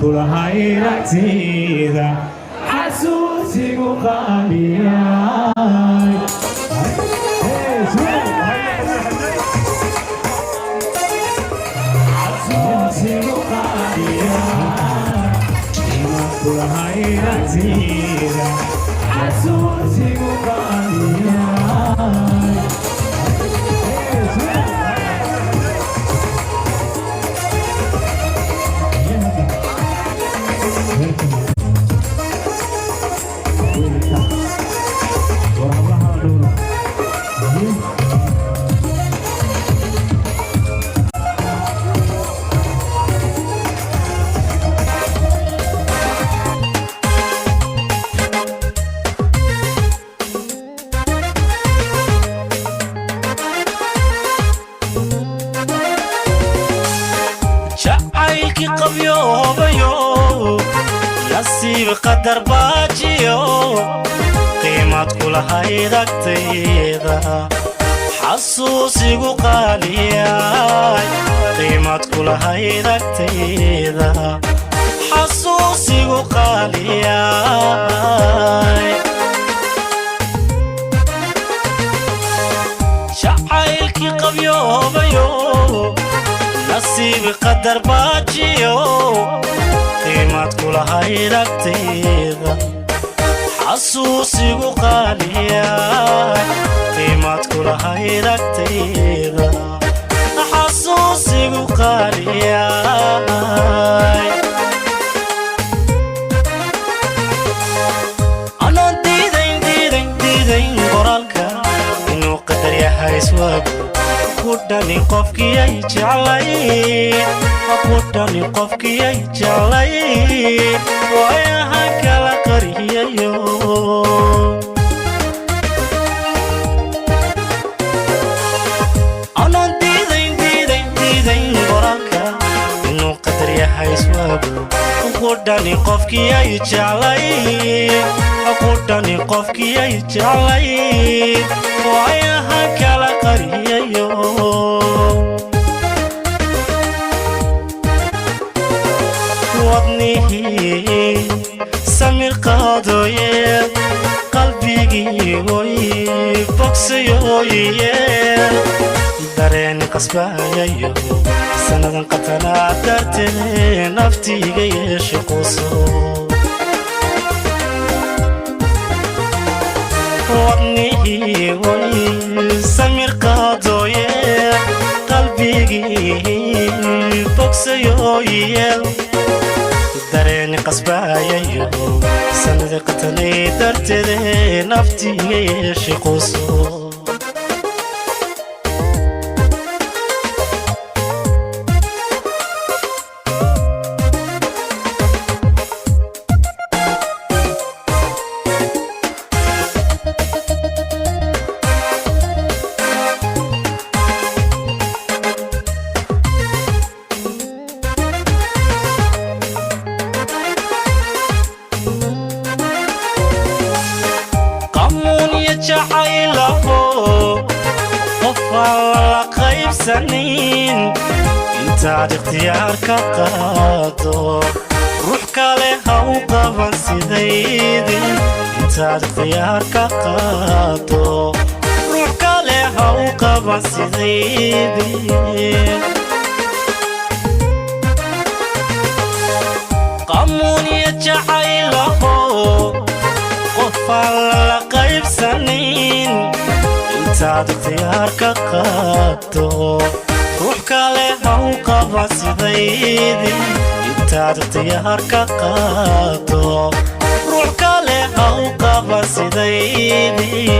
كل هاي ركزيدا حسوسي وقاليا حسوسي وقاليا كل هاي ركزيدا حسوسي وقاليا jaceylkii qabyoobay nasiib qadar baajiyo qiimad kula haydagtayda xasuusigu qaaliyay qiimad kula haydagtayda xasuusigu qaaliyay jaceylkii qabyoobay nasiib qadar baajiyo qiimad kula haydagtayda xasuusigu qaaliyay qiimad kula haydagtayda xasuusigu qaaliyay anoo diidayn qoraalka inuu qadar yahay iswaagu kudhani qofkiyay jeclay kudhani qofkiyay jeclay waayaha kala qariyayo anoon diidayn qoraalka inuu qadar yahay iswaagu kudhani qofkiyay jeclay kudhani qofkiyay jeclay waayaha kala qariyayo wadnihii samir qaadooye qalbigii way bogsayoye dareen qasbayayo sanadan qatanaa dartee naftiiga yeeshe quso wadnihii way samir qaadooye qalbigii bogsayoye dareen qasbayayo sanada qatanay darteede naftiiga yeeshe quso jacaylaho qofaan la qaybsanin intaad ikhtiyaarka qaado ruux kale ha u qaban sidaydii intaad ikhtiyaarka qaado ruux kale ha u qaban sidaydii qamuuniya jacaylaho qofaan la qaybsanin intaad ikhtiyaarka qaado ruux kale ha u qaban sidaydii intaad ikhtiyaarka qaado ruux kale ha u qaban sidaydii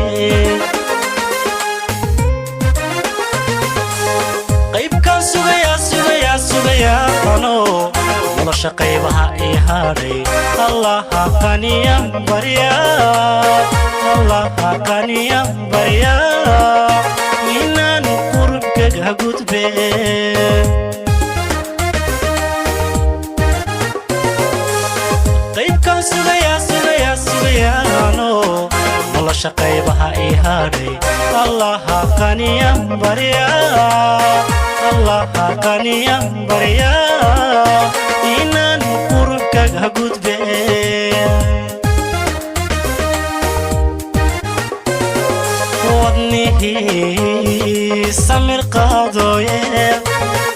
qaybkaan sugayaa qano nolosha qaybaha ii hadhay allaha qaniyan barya inaan qurubkaga gudbe qaybkaan sugayaano nolosha qaybaha ii hadhay allaha qaniyan barya inaan qurub kaga gudbeen wadnihii samir qaadooye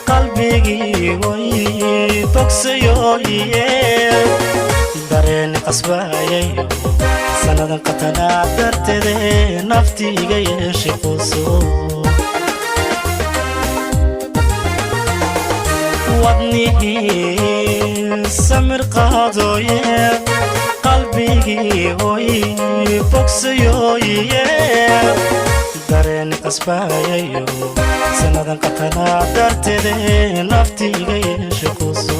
qalbigii way bogsayooye dareen qasbayayo sanadan qatanaa darteede nafti iga yeeshay quuso wadnihii samir qaadooye qalbigii way bogsayooye dareen qasbayayo sanadan qatanaa darteede nafti iga yeeshay quuso